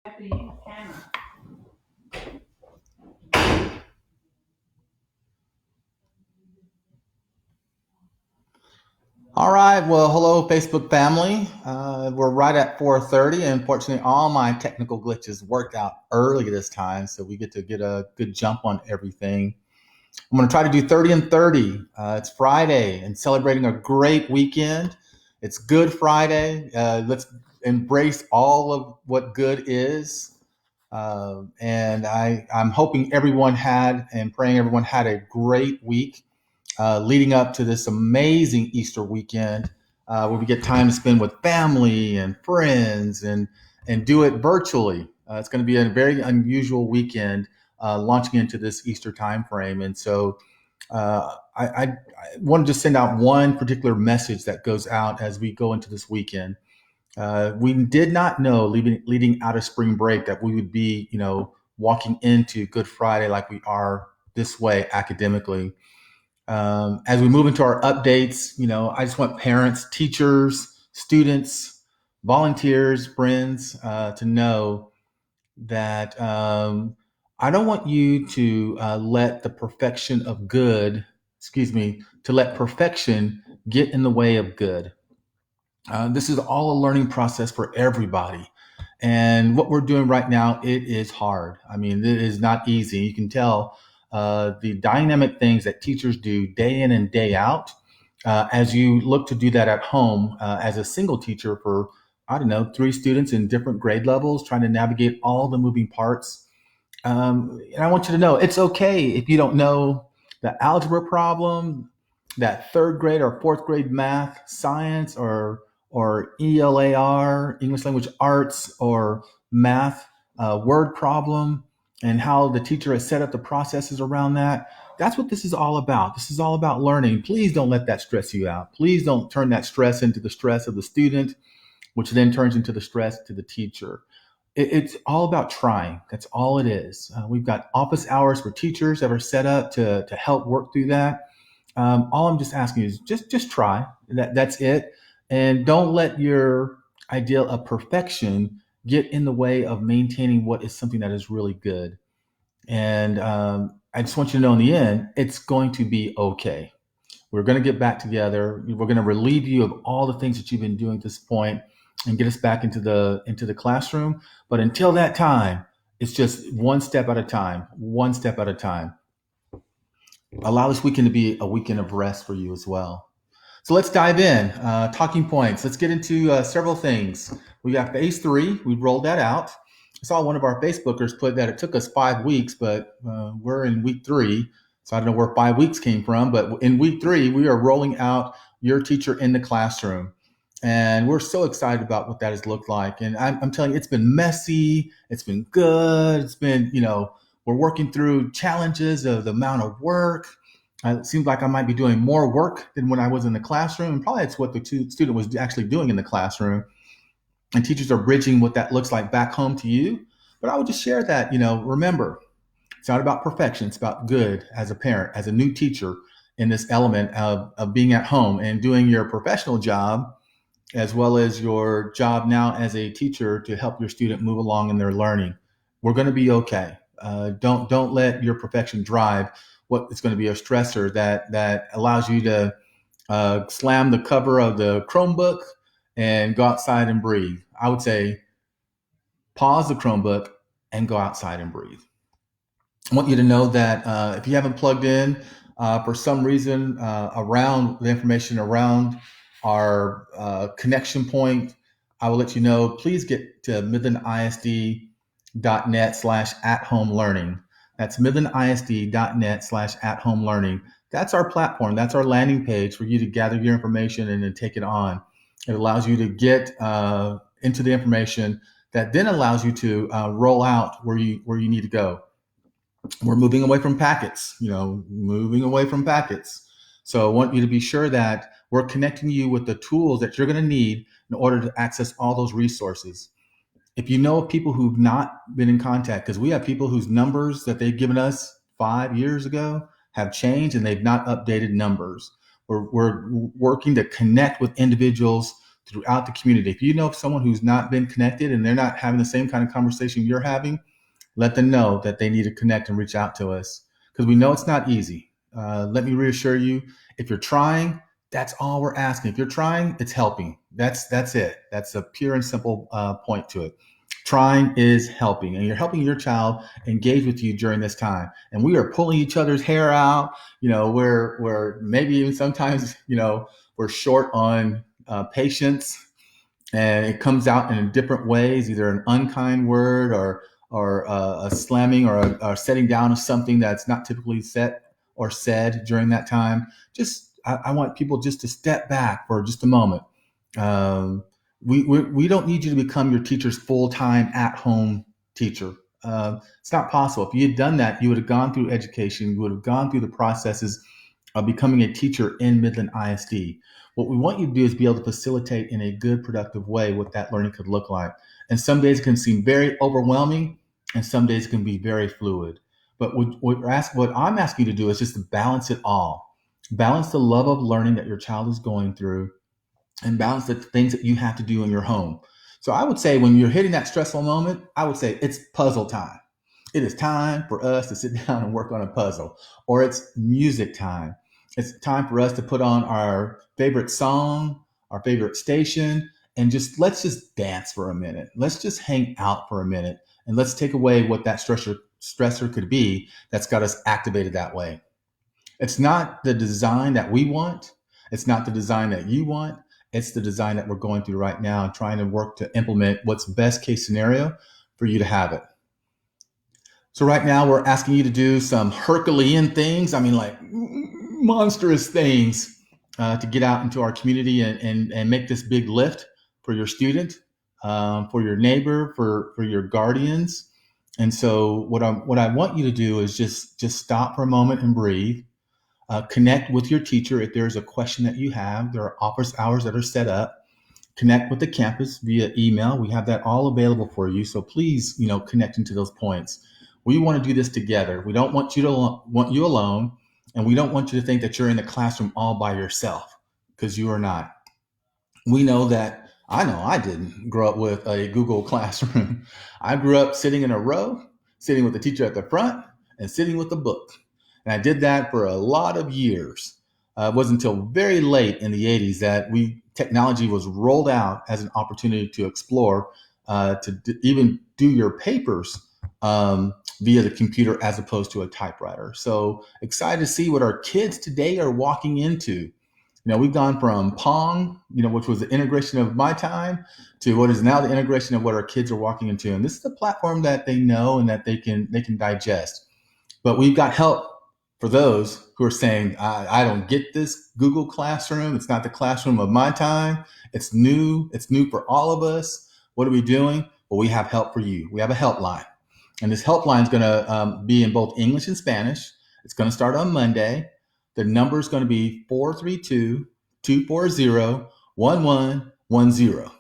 Have to use camera. All right. Well, hello, Facebook family. We're right at 4:30, and fortunately, all my technical glitches worked out early this time, so we get a good jump on everything. I'm going to try to do 30 and 30. It's Friday and celebrating a great weekend. It's Good Friday. Let's embrace all of what good is. I'm hoping everyone had and praying everyone had a great week leading up to this amazing Easter weekend, where we get time to spend with family and friends and do it virtually. It's going to be a very unusual weekend launching into this Easter time frame, and so I wanted to send out one particular message that goes out as we go into this weekend. We did not know leading out of spring break that we would be, walking into Good Friday like we are this way academically. As we move into our updates, I just want parents, teachers, students, volunteers, friends to know that I don't want you to let the perfection of good, to let perfection get in the way of good. This is all a learning process for everybody. And what we're doing right now, it is hard. I mean, it is not easy. You can tell the dynamic things that teachers do day in and day out. As you look to do that at home as a single teacher for, I don't know, three students in different grade levels, trying to navigate all the moving parts. And I want you to know it's okay if you don't know the algebra problem, that third grade or fourth grade math, science, or ELAR, English language arts, or math word problem, and how the teacher has set up the processes around that. That's what this is all about. This is all about learning. Please don't let that stress you out. Please don't turn that stress into the stress of the student, which then turns into the stress to the teacher. It's all about trying. That's all it is. We've got office hours for teachers that are set up to help work through that. All I'm just asking you is just try. That's it, and don't let your ideal of perfection get in the way of maintaining what is something that is really good. And I just want you to know, in the end, it's going to be okay. We're going to get back together. We're going to relieve you of all the things that you've been doing at this point and get us back into the classroom. But until that time, it's just one step at a time, one step at a time. Allow this weekend to be a weekend of rest for you as well. So let's dive in. Talking points. Let's get into several things. We got phase three. We rolled that out. I saw one of our Facebookers put that it took us 5 weeks, but we're in week three. So I don't know where 5 weeks came from, but in week three, we are rolling out your teacher in the classroom. And we're so excited about what that has looked like. And I'm telling you, it's been messy. It's been good. It's been, we're working through challenges of the amount of work. It seems like I might be doing more work than when I was in the classroom. And probably it's what the student was actually doing in the classroom. And teachers are bridging what that looks like back home to you. But I would just share that, remember, it's not about perfection. It's about good as a parent, as a new teacher in this element of being at home and doing your professional job as well as your job now as a teacher to help your student move along in their learning. We're going to be okay. Don't let your perfection drive what is going to be a stressor that allows you to slam the cover of the Chromebook and go outside and breathe. I would say pause the Chromebook and go outside and breathe. I want you to know that if you haven't plugged in for some reason around the information around our connection point, I will let you know. Please get to midlandisd.net/at-home learning. That's midlandisd.net/at-home learning. That's our platform. That's our landing page for you to gather your information and then take it on. It allows you to get into the information that then allows you to roll out where you need to go. We're moving away from packets, moving away from packets. So I want you to be sure that we're connecting you with the tools that you're going to need in order to access all those resources. If you know of people who've not been in contact, because we have people whose numbers that they've given us 5 years ago have changed and they've not updated numbers. We're working to connect with individuals throughout the community. If you know of someone who's not been connected and they're not having the same kind of conversation you're having, let them know that they need to connect and reach out to us because we know it's not easy. Let me reassure you, if you're trying, that's all we're asking. If you're trying, it's helping. That's it. That's a pure and simple point to it. Trying is helping, and you're helping your child engage with you during this time. And we are pulling each other's hair out. We're maybe even sometimes we're short on patience, and it comes out in different ways, either an unkind word or a slamming or a setting down of something that's not typically set or said during that time. I want people just to step back for just a moment. Um, we don't need you to become your teacher's full-time at-home teacher. It's not possible. If you had done that, you would have gone through education. You would have gone through the processes of becoming a teacher in Midland ISD. What we want you to do is be able to facilitate in a good, productive way what that learning could look like. And some days it can seem very overwhelming, and some days it can be very fluid. But what I'm asking you to do is just to balance it all. Balance the love of learning that your child is going through and balance the things that you have to do in your home. So I would say when you're hitting that stressful moment, I would say it's puzzle time. It is time for us to sit down and work on a puzzle, or it's music time. It's time for us to put on our favorite song, our favorite station, and let's just dance for a minute. Let's just hang out for a minute, and let's take away what that stressor could be that's got us activated that way. It's not the design that we want. It's not the design that you want. It's the design that we're going through right now and trying to work to implement what's best case scenario for you to have it. So right now we're asking you to do some Herculean things. I mean, like monstrous things to get out into our community and make this big lift for your student, for your neighbor, for your guardians. And so what I want you to do is just stop for a moment and breathe. Connect with your teacher if there's a question that you have. There are office hours that are set up. Connect with the campus via email. We have that all available for you. So please, connect into those points. We want to do this together. We don't want you alone, and we don't want you to think that you're in the classroom all by yourself, because you are not. We know that. I know I didn't grow up with a Google Classroom. I grew up sitting in a row, sitting with the teacher at the front, and sitting with the book. And I did that for a lot of years. It wasn't until very late in the 80s that technology was rolled out as an opportunity to explore, even do your papers via the computer as opposed to a typewriter. So excited to see what our kids today are walking into. We've gone from Pong, which was the integration of my time, to what is now the integration of what our kids are walking into. And this is the platform that they know and that they can digest. But we've got help for those who are saying, I don't get this Google Classroom. It's not the classroom of my time. It's new. It's new for all of us. What are we doing? Well, we have help for you. We have a helpline. And this helpline is going to be in both English and Spanish. It's going to start on Monday. The number is going to be 432-240-1110.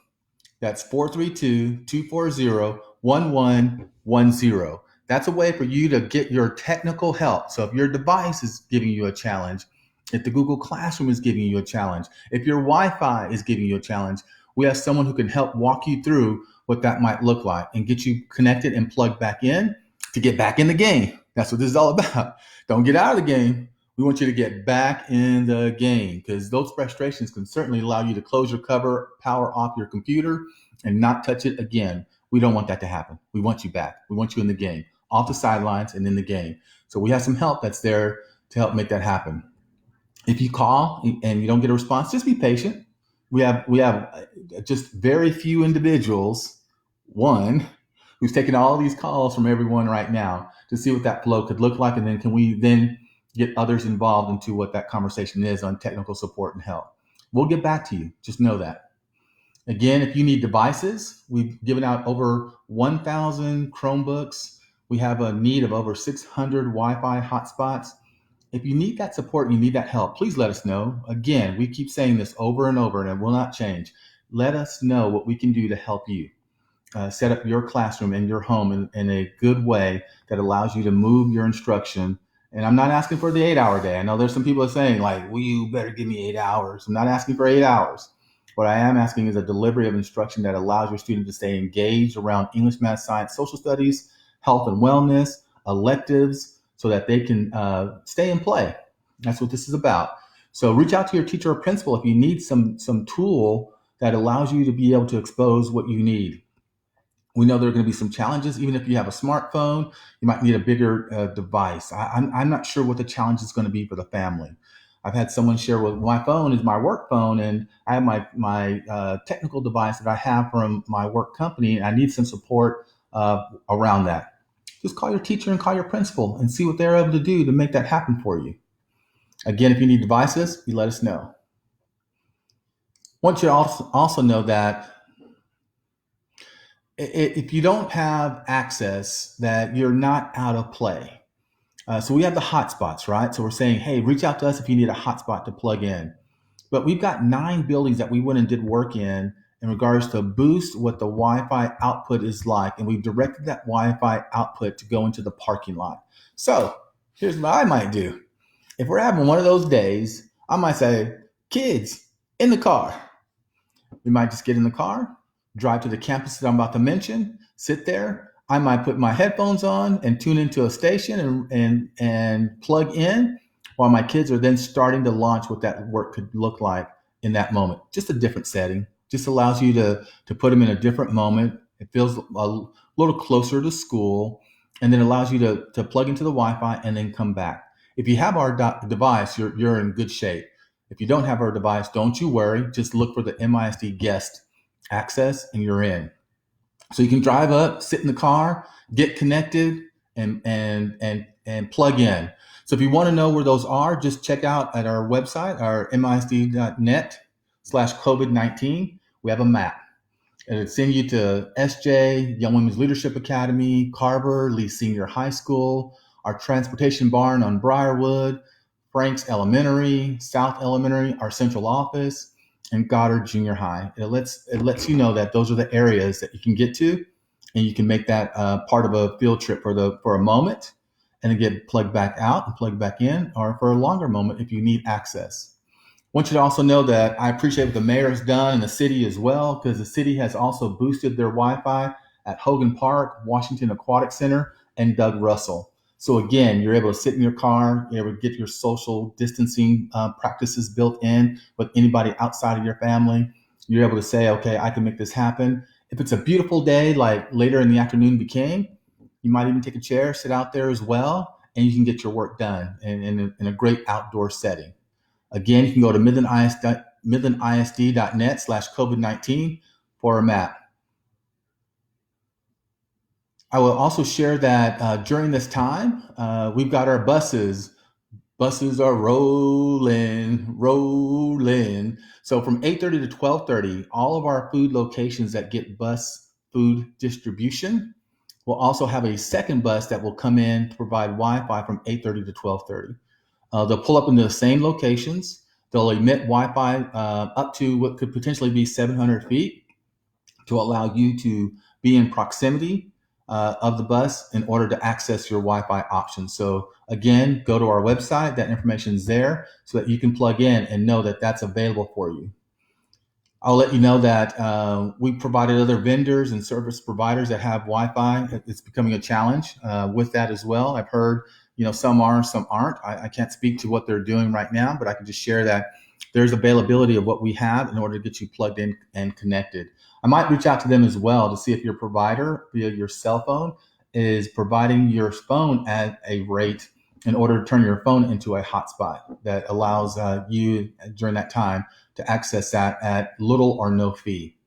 That's 432-240-1110. That's a way for you to get your technical help. So if your device is giving you a challenge, if the Google Classroom is giving you a challenge, if your Wi-Fi is giving you a challenge, we have someone who can help walk you through what that might look like and get you connected and plugged back in to get back in the game. That's what this is all about. Don't get out of the game. We want you to get back in the game, because those frustrations can certainly allow you to close your cover, power off your computer, and not touch it again. We don't want that to happen. We want you back. We want you in the game, off the sidelines and in the game. So we have some help that's there to help make that happen. If you call and you don't get a response, just be patient. We have just very few individuals, one, who's taking all of these calls from everyone right now to see what that flow could look like. And then can we then get others involved into what that conversation is on technical support and help. We'll get back to you. Just know that. Again, if you need devices, we've given out over 1,000 Chromebooks. We have a need of over 600 Wi-Fi hotspots. If you need that support and you need that help, please let us know. Again, we keep saying this over and over, and it will not change. Let us know what we can do to help you set up your classroom in your home in a good way that allows you to move your instruction. And I'm not asking for the 8-hour day. I know there's some people are saying, like, well, you better give me 8 hours. I'm not asking for 8 hours. What I am asking is a delivery of instruction that allows your student to stay engaged around English, math, science, social studies, health and wellness, electives, so that they can stay and play. That's what this is about. So reach out to your teacher or principal if you need some tool that allows you to be able to expose what you need. We know there are going to be some challenges. Even if you have a smartphone, you might need a bigger device. I'm not sure what the challenge is going to be for the family. I've had someone share, well, my phone is my work phone, and I have my technical device that I have from my work company, and I need some support around that. Just call your teacher and call your principal and see what they're able to do to make that happen for you. Again, if you need devices, you let us know. I want you to also know that if you don't have access, that you're not out of play. So we have the hotspots, right? So we're saying, hey, reach out to us if you need a hotspot to plug in. But we've got 9 buildings that we went and did work in regards to boost what the Wi-Fi output is like. And we've directed that Wi-Fi output to go into the parking lot. So here's what I might do. If we're having one of those days, I might say, kids, in the car. We might just get in the car, drive to the campus that I'm about to mention, sit there. I might put my headphones on and tune into a station and plug in while my kids are then starting to launch what that work could look like in that moment. Just a different setting. Just allows you to put them in a different moment. It feels a little closer to school, and then allows you to plug into the Wi-Fi and then come back. If you have our device, you're in good shape. If you don't have our device, don't you worry. Just look for the MISD guest access and you're in. So you can drive up, sit in the car, get connected, and plug in. So if you want to know where those are, just check out at our website, our misd.net/COVID-19. We have a map. And it'll send you to SJ, Young Women's Leadership Academy, Carver, Lee Senior High School, our transportation barn on Briarwood, Frank's Elementary, South Elementary, our central office, and Goddard Junior High. It lets you know that those are the areas that you can get to, and you can make that part of a field trip for a moment, and then get plugged back out and plugged back in, or for a longer moment if you need access. I want you to also know that I appreciate what the mayor has done and the city as well, because the city has also boosted their Wi-Fi at Hogan Park, Washington Aquatic Center, and Doug Russell. So again, you're able to sit in your car, you're able to get your social distancing practices built in with anybody outside of your family. You're able to say, okay, I can make this happen. If it's a beautiful day, like later in the afternoon became, you might even take a chair, sit out there as well, and you can get your work done in a great outdoor setting. Again, you can go to midlandisd.net/COVID-19 for a map. I will also share that during this time, we've got our buses. Buses are rolling. So from 8:30 to 12:30, all of our food locations that get bus food distribution will also have a second bus that will come in to provide Wi-Fi from 8:30 to 12:30. They'll pull up into the same locations. They'll emit Wi-Fi up to what could potentially be 700 feet to allow you to be in proximity of the bus in order to access your Wi-Fi options. So again, go to our website. That information is there so that you can plug in and know that that's available for you. I'll let you know that we provided other vendors and service providers that have Wi-Fi. It's becoming a challenge with that as well. I've heard, some are, some aren't. I can't speak to what they're doing right now, but I can just share that there's availability of what we have in order to get you plugged in and connected. I might reach out to them as well to see if your provider via your cell phone is providing your phone at a rate in order to turn your phone into a hotspot that allows you during that time to access that at little or no fee.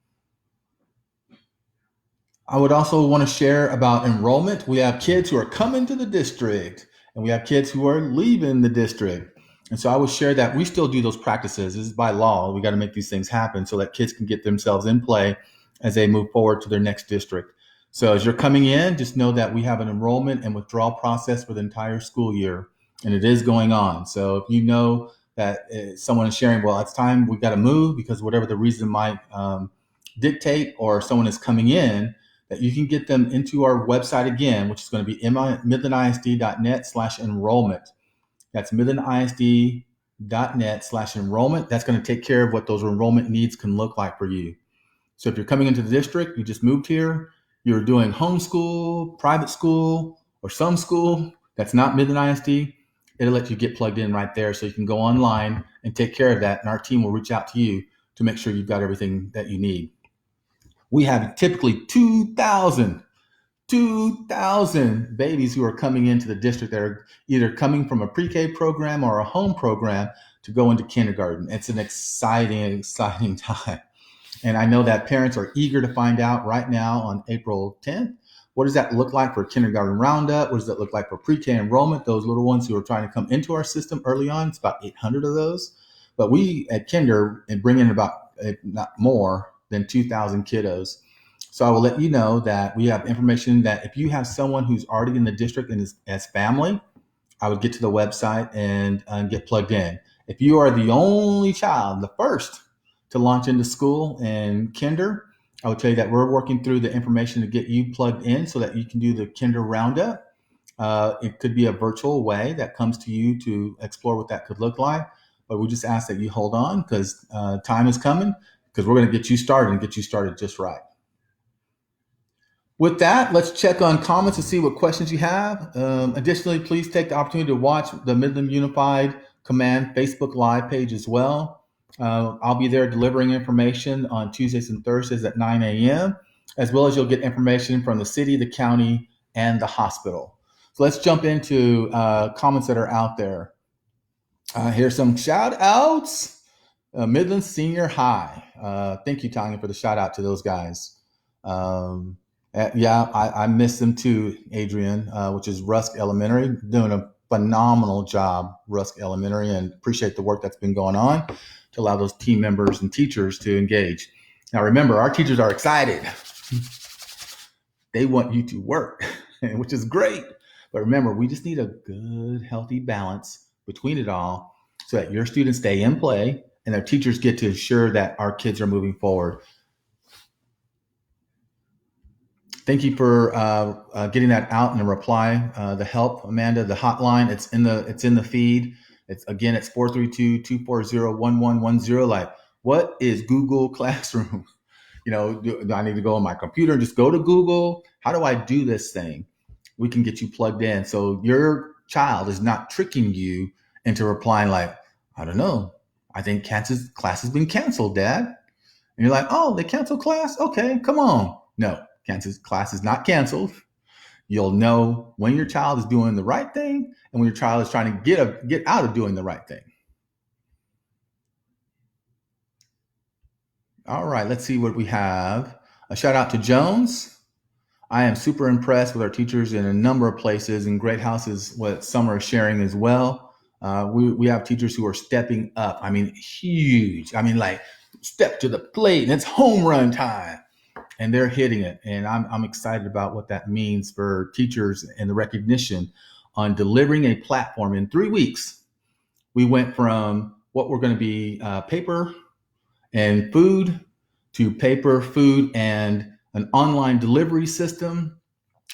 I would also want to share about enrollment. We have kids who are coming to the district and we have kids who are leaving the district. And so I would share that we still do those practices. This is by law. We got to make these things happen so that kids can get themselves in play as they move forward to their next district. So as you're coming in, just know that we have an enrollment and withdrawal process for the entire school year, and it is going on. So if you know that someone is sharing, well, it's time, we got to move because whatever the reason might dictate, or someone is coming in, that you can get them into our website again, which is going to be midlandisd.net/enrollment. That's midlandisd.net/enrollment. midland.net/enrollment. That's going to take care of what those enrollment needs can look like for you. So if you're coming into the district, you just moved here, you're doing homeschool, private school, or some school that's not Midland ISD, it'll let you get plugged in right there so you can go online and take care of that. And our team will reach out to you to make sure you've got everything that you need. We have typically 2,000 babies who are coming into the district that are either coming from a pre-K program or a home program to go into kindergarten. It's an exciting time. And I know that parents are eager to find out right now on April 10th, what does that look like for kindergarten roundup? What does that look like for pre-K enrollment? Those little ones who are trying to come into our system early on, it's about 800 of those. But we at Kinder bring in about, not more than 2,000 kiddos. So I will let you know that we have information that if you have someone who's already in the district and is as family, I would get to the website and get plugged in. If you are the only child, the first to launch into school and Kinder, I would tell you that we're working through the information to get you plugged in so that you can do the Kinder Roundup. It could be a virtual way that comes to you to explore what that could look like. But we just ask that you hold on because time is coming because we're going to get you started and get you started just right. With that, let's check on comments to see what questions you have. Additionally, please take the opportunity to watch the Midland Unified Command Facebook Live page as well. I'll be there delivering information on Tuesdays and Thursdays at 9 a.m., as well as you'll get information from the city, the county, and the hospital. So let's jump into comments that are out there. Here's some shout outs. Midland Senior High. Thank you, Tanya, for the shout out to those guys. Yeah, I miss them too, Adrian, which is Rusk Elementary, doing a phenomenal job, Rusk Elementary, and appreciate the work that's been going on to allow those team members and teachers to engage. Now, remember, our teachers are excited. They want you to work, which is great. But remember, we just need a good, healthy balance between it all so that your students stay in play and their teachers get to ensure that our kids are moving forward. Thank you for getting that out in a reply. The help, Amanda, the hotline, it's in the feed. It's 432-240-1110. Like, what is Google Classroom? Do I need to go on my computer and just go to Google? How do I do this thing? We can get you plugged in. So your child is not tricking you into replying like, I don't know. I think class has been canceled, Dad. And you're like, oh, they canceled class? Okay, come on. No, class is not canceled. You'll know when your child is doing the right thing and when your child is trying to get out of doing the right thing. All right, let's see what we have. A shout out to Jones. I am super impressed with our teachers in a number of places, and Great House is what some are sharing as well. We have teachers who are stepping up. I mean, huge. I mean, like step to the plate and it's home run time. And they're hitting it. And I'm excited about what that means for teachers and the recognition on delivering a platform. In 3 weeks, we went from what we're going to be paper and food to paper, food, and an online delivery system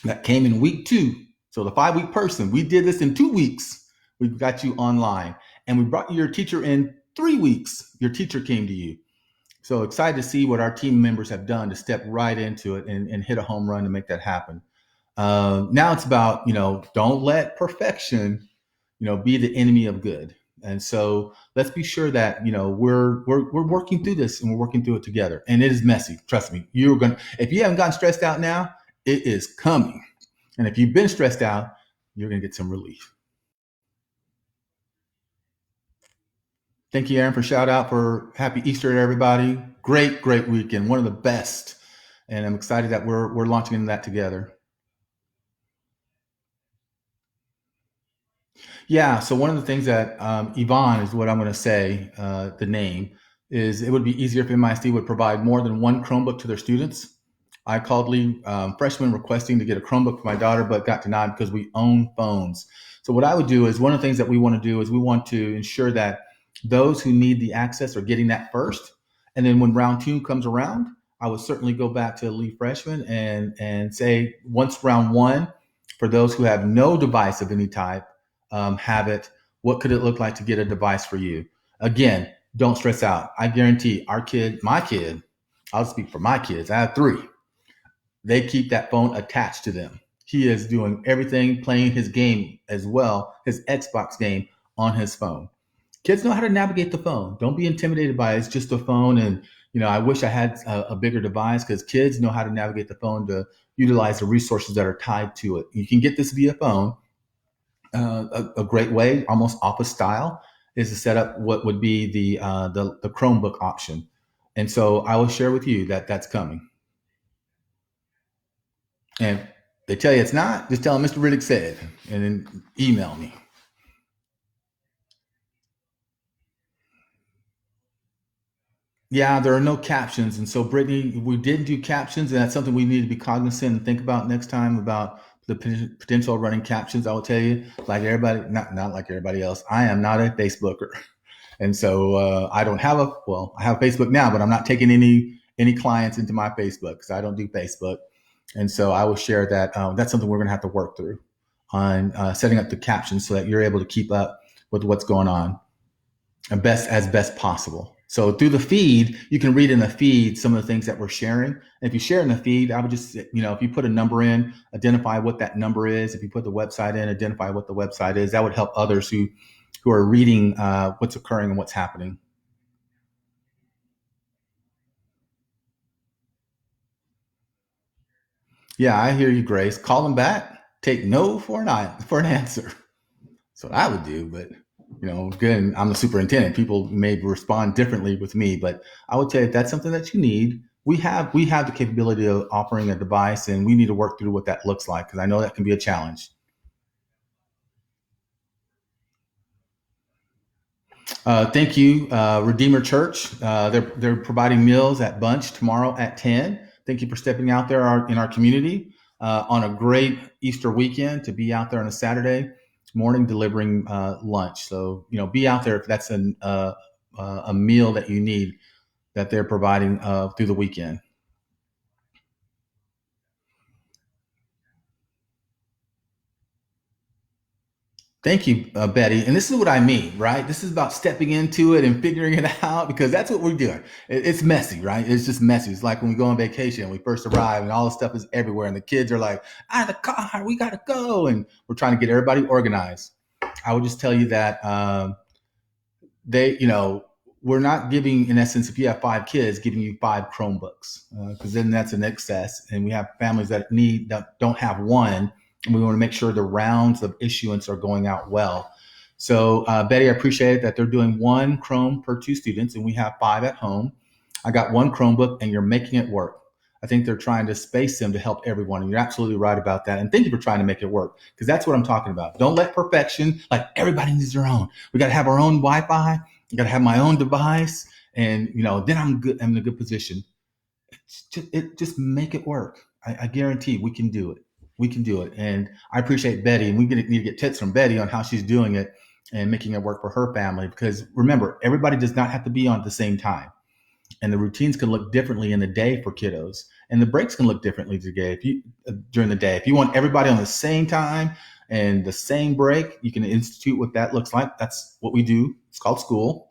that came in week 2. So the 5-week person, we did this in 2 weeks. We got you online. And we brought your teacher in 3 weeks. Your teacher came to you. So excited to see what our team members have done to step right into it and hit a home run to make that happen. Now it's about, don't let perfection, be the enemy of good. And so let's be sure that, we're working through this and we're working through it together. And it is messy. Trust me. If you haven't gotten stressed out now, it is coming. And if you've been stressed out, you're going to get some relief. Thank you, Aaron, for shout out for happy Easter to everybody. Great weekend. One of the best. And I'm excited that we're launching into that together. Yeah. So one of the things that Yvonne is what I'm going to say, the name, is it would be easier if MISD would provide more than one Chromebook to their students. I called Lee, freshman, requesting to get a Chromebook for my daughter, but got denied because we own phones. So what I would do is one of the things that we want to do is we want to ensure that those who need the access are getting that first. And then when round 2 comes around, I would certainly go back to Lee freshman and say once round 1, for those who have no device of any type, have it. What could it look like to get a device for you? Again, don't stress out. I guarantee my kid, I'll speak for my kids. I have three. They keep that phone attached to them. He is doing everything, playing his game as well, his Xbox game on his phone. Kids know how to navigate the phone. Don't be intimidated by it. It's just a phone. And, I wish I had a bigger device because kids know how to navigate the phone to utilize the resources that are tied to it. You can get this via phone. A great way, almost office style, is to set up what would be the Chromebook option. And so I will share with you that that's coming. And they tell you it's not, just tell them Mr. Riddick said, and then email me. Yeah, there are no captions. And so, Brittany, we did do captions, and that's something we need to be cognizant and think about next time about the potential of running captions. I will tell you, like everybody, not like everybody else, I am not a Facebooker. And so I don't have I have Facebook now, but I'm not taking any clients into my Facebook because I don't do Facebook. And so I will share that. That's something we're going to have to work through on setting up the captions so that you're able to keep up with what's going on as best possible. So through the feed, you can read in the feed some of the things that we're sharing. And if you share in the feed, I would just, if you put a number in, identify what that number is. If you put the website in, identify what the website is. That would help others who are reading what's occurring and what's happening. Yeah, I hear you, Grace. Call them back. Take no for an answer. That's what I would do. But again, I'm the superintendent. People may respond differently with me, but I would say if that's something that you need, we have the capability of offering a device, and we need to work through what that looks like because I know that can be a challenge. Thank you, Redeemer Church. They're providing meals at Bunch tomorrow at 10. Thank you for stepping out there in our community on a great Easter weekend to be out there on a Saturday morning delivering lunch. So be out there if that's a meal that you need that they're providing through the weekend. Thank you, Betty. And this is what I mean, right? This is about stepping into it and figuring it out because that's what we're doing. It's messy, right? It's just messy. It's like when we go on vacation, we first arrive and all the stuff is everywhere, and the kids are like, out of the car, we got to go. And we're trying to get everybody organized. I would just tell you that we're not giving, in essence, if you have 5 kids, giving you 5 Chromebooks because then that's an excess. And we have families that don't have one, and we want to make sure the rounds of issuance are going out well. So, Betty, I appreciate that they're doing 1 Chrome per 2 students, and we have 5 at home. I got 1 Chromebook, and you're making it work. I think they're trying to space them to help everyone, and you're absolutely right about that. And thank you for trying to make it work because that's what I'm talking about. Don't let perfection, like everybody needs their own. We got to have our own Wi-Fi. I got to have my own device, and then I'm good. I'm in a good position. Just make it work. I guarantee we can do it. We can do it. And I appreciate Betty, and we need to get tips from Betty on how she's doing it and making it work for her family. Because remember, everybody does not have to be on at the same time, and the routines can look differently in the day for kiddos, and the breaks can look differently today. If you during the day, if you want everybody on the same time and the same break, you can institute what that looks like. That's what we do. It's called school.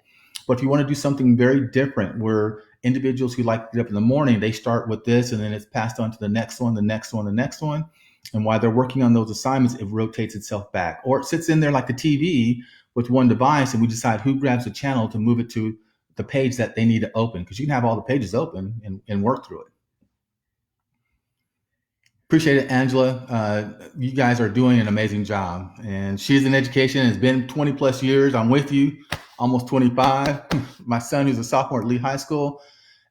But if you want to do something very different, where individuals who like to get up in the morning, they start with this, and then it's passed on to the next one, the next one, the next one. And while they're working on those assignments, it rotates itself back, or it sits in there like the TV with one device, and we decide who grabs the channel to move it to the page that they need to open, because you can have all the pages open and work through it. Appreciate it, Angela. You guys are doing an amazing job. And she's in education. It's been 20 plus years. I'm with you, almost 25. My son, who's a sophomore at Lee High School,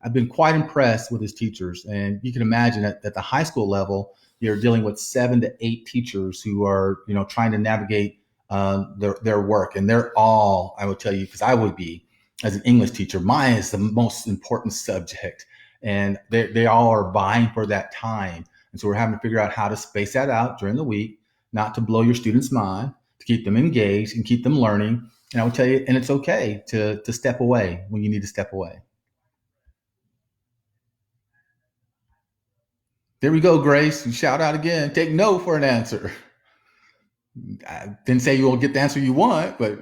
I've been quite impressed with his teachers. And you can imagine at the high school level, you're dealing with 7 to 8 teachers who are, trying to navigate their work. And they're all, I would tell you, because I would be, as an English teacher, mine is the most important subject. And they all are vying for that time. And so we're having to figure out how to space that out during the week, not to blow your students' mind, to keep them engaged and keep them learning. And I would tell you, and it's okay to step away when you need to step away. There we go, Grace. You shout out again. Take no for an answer. I didn't say you will get the answer you want, but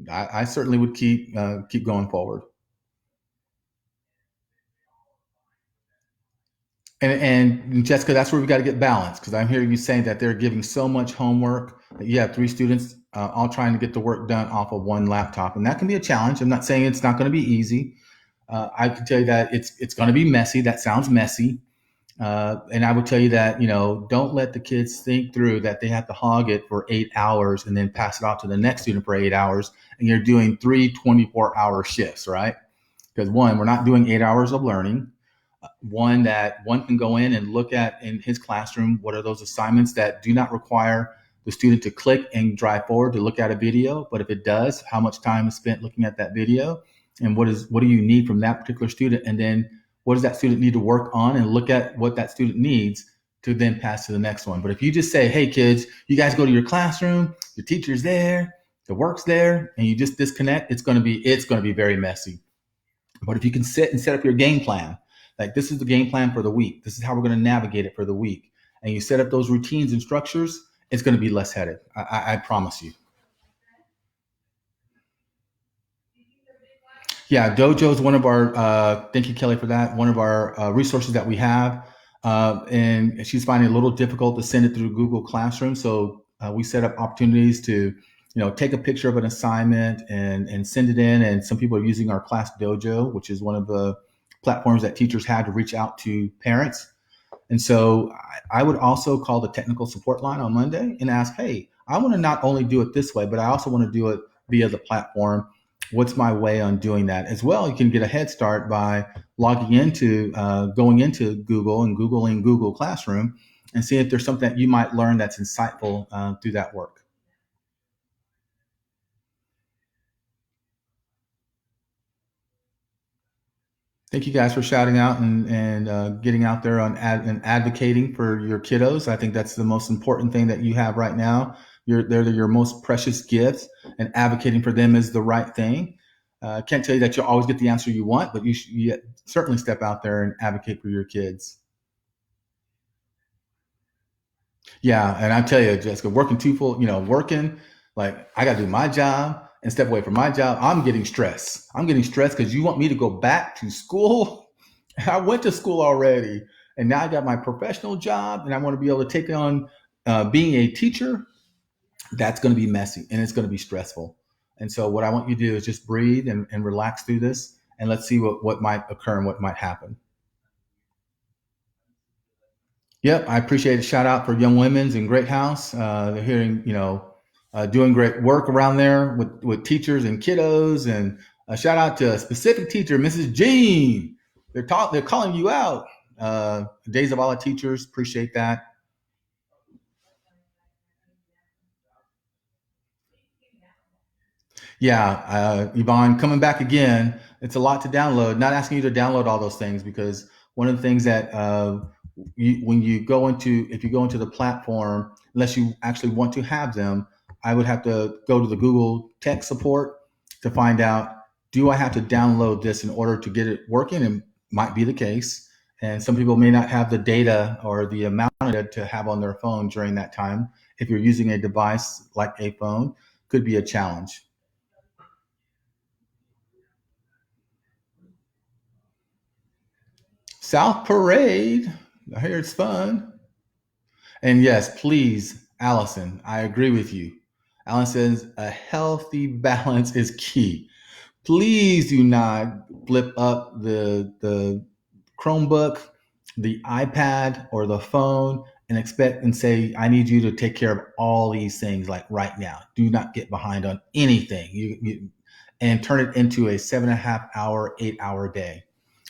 I certainly would keep going forward. And Jessica, that's where we got to get balanced, because I'm hearing you saying that they're giving so much homework that you have three students all trying to get the work done off of one laptop, and that can be a challenge. I'm not saying it's not going to be easy. I can tell you that it's going to be messy. That sounds messy. And I would tell you that, don't let the kids think through that they have to hog it for 8 hours and then pass it off to the next student for 8 hours. And you're doing three 24-hour shifts, right? Because one, we're not doing 8 hours of learning. One, that one can go in and look at in his classroom, what are those assignments that do not require the student to click and drive forward to look at a video. But if it does, how much time is spent looking at that video? And what do you need from that particular student? And then what does that student need to work on, and look at what that student needs to then pass to the next one. But if you just say, hey kids, you guys go to your classroom, your teacher's there, the work's there, and you just disconnect, it's going to be very messy. But if you can sit and set up your game plan, like this is the game plan for the week, this is how we're going to navigate it for the week, and you set up those routines and structures, it's going to be less headed. I promise you. Yeah, Dojo is one of our. Thank you, Kelly, for that. One of our resources that we have, and she's finding it a little difficult to send it through Google Classroom. So we set up opportunities to, take a picture of an assignment and send it in. And some people are using our Class Dojo, which is one of the platforms that teachers had to reach out to parents. And so I would also call the technical support line on Monday and ask, hey, I want to not only do it this way, but I also want to do it via the platform. What's my way on doing that? As well, you can get a head start by logging into, going into Google and Googling Google Classroom and see if there's something that you might learn that's insightful through that work. Thank you guys for shouting out and getting out there and advocating for your kiddos. I think that's the most important thing that you have right now. They're your most precious gifts, and advocating for them is the right thing. I can't tell you that you'll always get the answer you want, but you certainly step out there and advocate for your kids. Yeah, and I tell you, Jessica, working working, like I got to do my job and step away from my job. I'm getting stressed. I'm getting stressed because you want me to go back to school. I went to school already, and now I got my professional job, and I want to be able to take on being a teacher. That's going to be messy and it's going to be stressful. And so, what I want you to do is just breathe and relax through this, and let's see what might occur and what might happen. Yep, I appreciate a shout out for Young Women's in Great House. They're hearing, doing great work around there with teachers and kiddos. And a shout out to a specific teacher, Mrs. Jean. They're calling you out. Days of all the teachers, appreciate that. Yeah, Yvonne, coming back again. It's a lot to download. Not asking you to download all those things, because one of the things that when if you go into the platform, unless you actually want to have them, I would have to go to the Google Tech Support to find out, do I have to download this in order to get it working? And might be the case. And some people may not have the data or the amount of data to have on their phone during that time. If you're using a device like a phone, could be a challenge. South Parade. I hear it's fun. And yes, please, Allison, I agree with you. Allison says a healthy balance is key. Please do not flip up the Chromebook, the iPad, or the phone and expect and say, I need you to take care of all these things like right now. Do not get behind on anything. And turn it into a 7.5 hour, 8 hour day.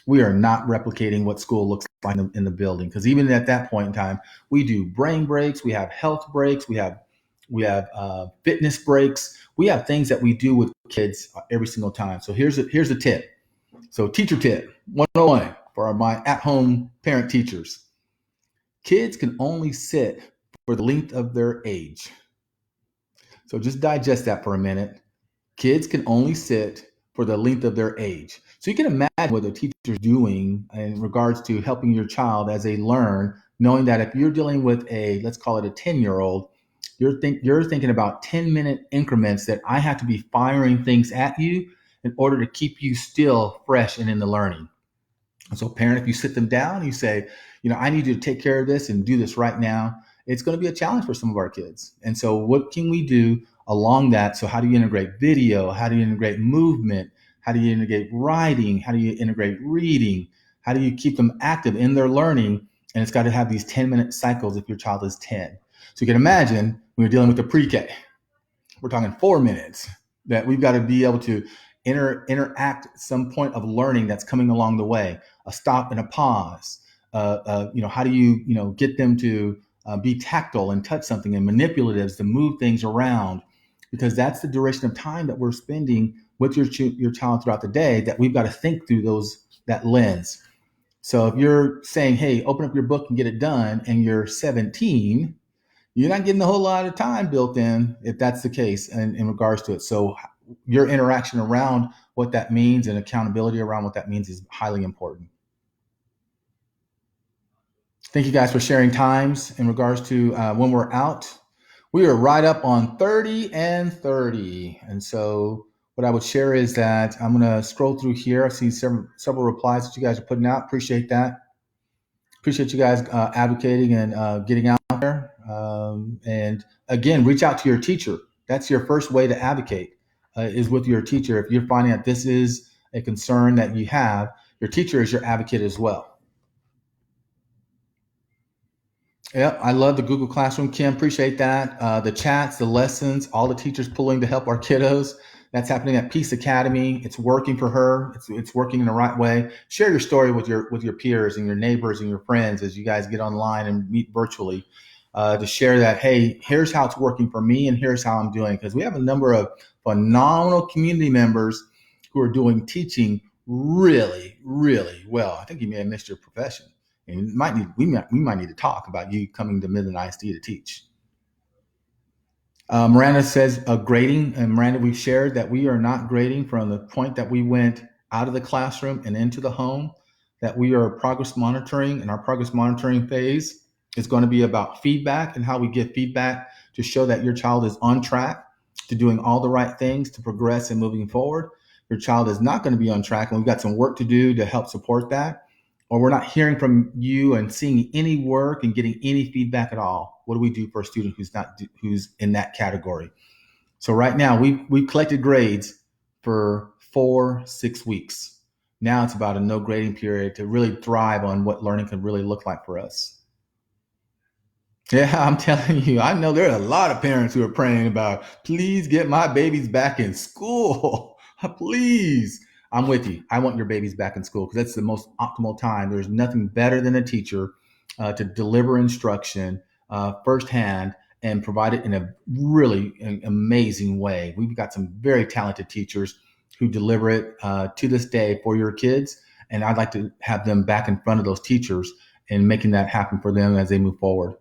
We are not replicating what school looks like in the building, because even at that point in time, we do brain breaks, we have health breaks, we have fitness breaks, we have things that we do with kids every single time. So here's a tip. So teacher tip 101 for my at-home parent teachers: kids can only sit for the length of their age. So just digest that for a minute. Kids can only sit for the length of their age. So you can imagine what the teacher's doing in regards to helping your child as they learn, knowing that if you're dealing with let's call it a 10-year-old, you're thinking about 10-minute increments that I have to be firing things at you in order to keep you still fresh and in the learning. And so, parent, if you sit them down, you say, I need you to take care of this and do this right now. It's going to be a challenge for some of our kids. And so, what can we do along that? So, how do you integrate video? How do you integrate movement? How do you integrate writing? How do you integrate reading? How do you keep them active in their learning? And it's got to have these 10-minute cycles if your child is 10. So, you can imagine when you're dealing with the pre-K, we're talking 4 minutes that we've got to be able to interact some point of learning that's coming along the way, a stop and a pause. How do you get them to be tactile and touch something, and manipulatives to move things around, because that's the duration of time that we're spending with your child throughout the day, that we've got to think through that lens. So if you're saying, hey, open up your book and get it done, and you're 17, you're not getting a whole lot of time built in if that's the case in regards to it. So your interaction around what that means and accountability around what that means is highly important. Thank you guys for sharing times in regards to when we're out. We are right up on 30 and 30. And so what I would share is that I'm going to scroll through here. I've seen several replies that you guys are putting out. Appreciate that. Appreciate you guys advocating and getting out there. And again, reach out to your teacher. That's your first way to advocate, is with your teacher. If you're finding that this is a concern that you have, your teacher is your advocate as well. Yeah, I love the Google Classroom, Kim. Appreciate that. The chats, the lessons, all the teachers pulling to help our kiddos. That's happening at Peace Academy. It's working for her. It's working in the right way. Share your story with your peers and your neighbors and your friends as you guys get online and meet virtually, to share that, hey, here's how it's working for me and here's how I'm doing. Because we have a number of phenomenal community members who are doing teaching really, really well. I think you may have missed your profession. And we might need to talk about you coming to Midland ISD to teach. Miranda says grading, and Miranda, we've shared that we are not grading from the point that we went out of the classroom and into the home, that we are progress monitoring, and our progress monitoring phase is going to be about feedback and how we give feedback to show that your child is on track to doing all the right things to progress and moving forward. Your child is not going to be on track, and we've got some work to do to help support that. Or we're not hearing from you and seeing any work and getting any feedback at all. What do we do for a student who's in that category? So right now we've collected grades for 4-6 weeks. Now it's about a no grading period to really thrive on what learning can really look like for us. Yeah, I'm telling you, I know there are a lot of parents who are praying about, please get my babies back in school. Please. I'm with you. I want your babies back in school because that's the most optimal time. There's nothing better than a teacher to deliver instruction firsthand and provide it in a really amazing way. We've got some very talented teachers who deliver it to this day for your kids. And I'd like to have them back in front of those teachers and making that happen for them as they move forward.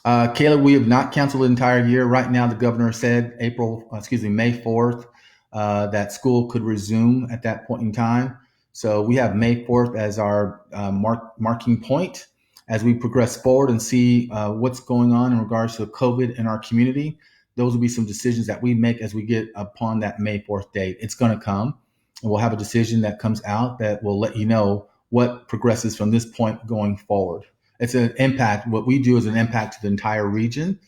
Kayla, we have not canceled the entire year. Right now, the governor said May 4th. That school could resume at that point in time. So we have May 4th as our marking point as we progress forward and see what's going on in regards to COVID in our community. Those will be some decisions that we make as we get upon that May 4th date. It's going to come, and we'll have a decision that comes out that will let you know what progresses from this point going forward. It's an impact. What we do is an impact to the entire region.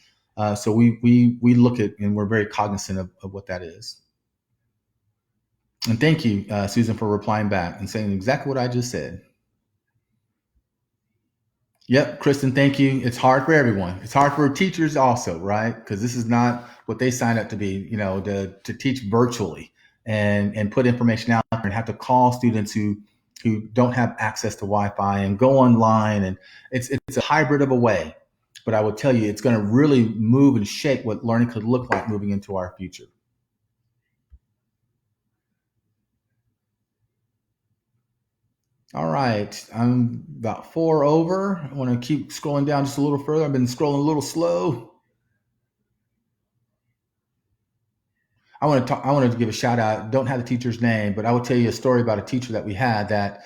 So we look at, and we're very cognizant of what that is. And thank you, Susan, for replying back and saying exactly what I just said. Yep, Kristen, thank you. It's hard for everyone. It's hard for teachers also, right? Because this is not what they signed up to be, to teach virtually and put information out there and have to call students who don't have access to Wi-Fi and go online. And it's a hybrid of a way. But I will tell you, it's going to really move and shape what learning could look like moving into our future. All right, I'm about 4 over. I want to keep scrolling down just a little further. I've been scrolling a little slow. I wanted to give a shout out. Don't have the teacher's name, but I will tell you a story about a teacher that we had that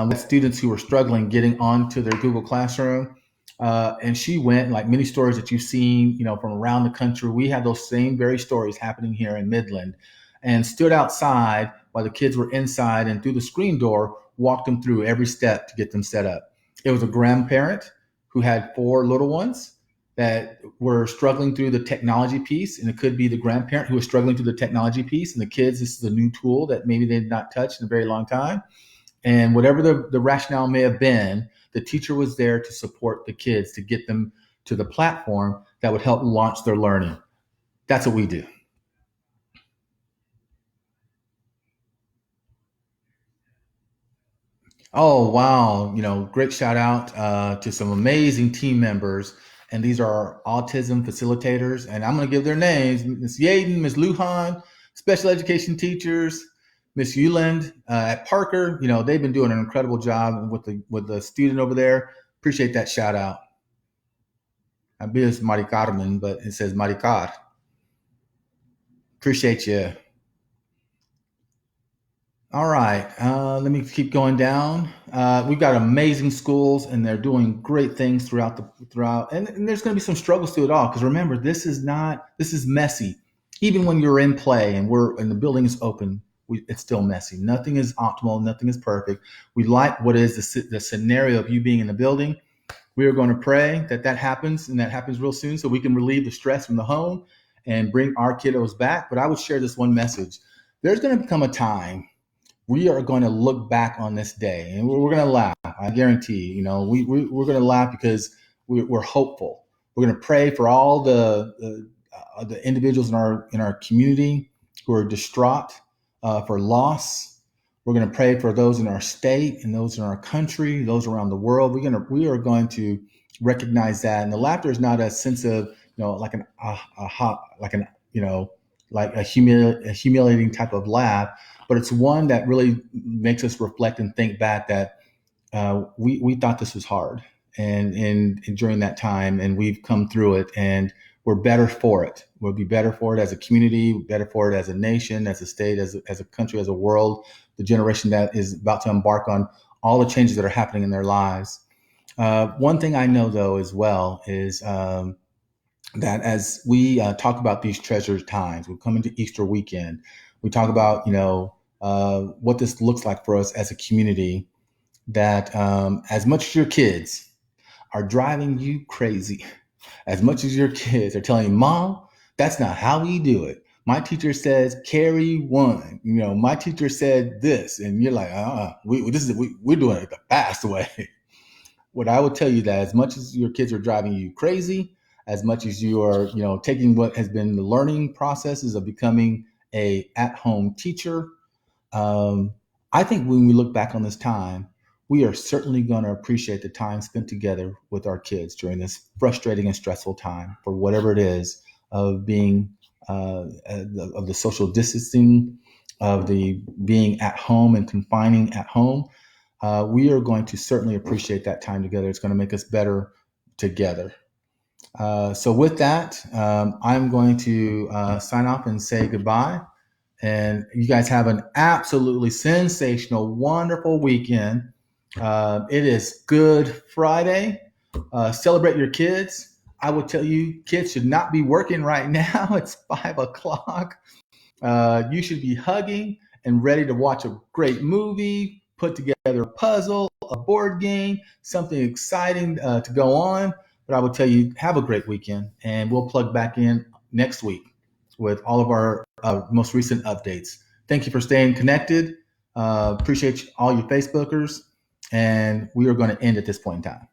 with students who were struggling getting onto their Google Classroom. And she went, like many stories that you've seen, from around the country. We had those same very stories happening here in Midland, and stood outside while the kids were inside, and through the screen door, walked them through every step to get them set up. It was a grandparent who had four little ones that were struggling through the technology piece, and it could be the grandparent who was struggling through the technology piece, and the kids, this is a new tool that maybe they've not touched in a very long time. And whatever the rationale may have been, the teacher was there to support the kids, to get them to the platform that would help launch their learning. That's what we do. Oh, wow. Great shout out to some amazing team members. And these are our autism facilitators. And I'm going to give their names: Miss Yaden, Miss Lujan, special education teachers, Miss Euland at Parker. They've been doing an incredible job with the student over there. Appreciate that shout out. I believe it's Mari Carmen, but it says Maricar. Appreciate you. All right, let me keep going down. We've got amazing schools, and they're doing great things throughout. And there's going to be some struggles through it all, because remember, this is messy. Even when you're in play and the building is open, it's still messy. Nothing is optimal. Nothing is perfect. We like what is the scenario of you being in the building. We are going to pray that happens, and that happens real soon, so we can relieve the stress from the home and bring our kiddos back. But I would share this one message: there's going to become a time we are going to look back on this day, and we're going to laugh. I guarantee. We're going to laugh because we're hopeful. We're going to pray for all the individuals in our community who are distraught for loss. We're going to pray for those in our state and those in our country, those around the world. We are going to recognize that. And the laughter is not a sense of like a humiliating type of laugh, but it's one that really makes us reflect and think back that we thought this was hard, and during that time, and we've come through it, and we're better for it. We'll be better for it as a community, better for it as a nation, as a state, as a country, as a world. The generation that is about to embark on all the changes that are happening in their lives. One thing I know, though, as well, is that as we talk about these treasured times, we come into Easter weekend, we talk about what this looks like for us as a community. That as much as your kids are driving you crazy, as much as your kids are telling you, "Mom, that's not how we do it. My teacher says carry one." My teacher said this, and you're like, we're doing it the fast way. What I would tell you, that as much as your kids are driving you crazy, as much as you are, taking what has been the learning processes of becoming a at-home teacher, I think when we look back on this time, we are certainly going to appreciate the time spent together with our kids during this frustrating and stressful time, for whatever it is, of being of the social distancing, of the being at home and confining at home. We are going to certainly appreciate that time together. It's going to make us better together. So with that, I'm going to sign off and say goodbye. And you guys have an absolutely sensational, wonderful weekend. It is Good Friday. Celebrate your kids. I will tell you, kids should not be working right now. It's 5 o'clock. You should be hugging and ready to watch a great movie, put together a puzzle, a board game, something exciting to go on. But I will tell you, have a great weekend, and we'll plug back in next week with all of our most recent updates. Thank you for staying connected. Appreciate all you Facebookers, and we are going to end at this point in time.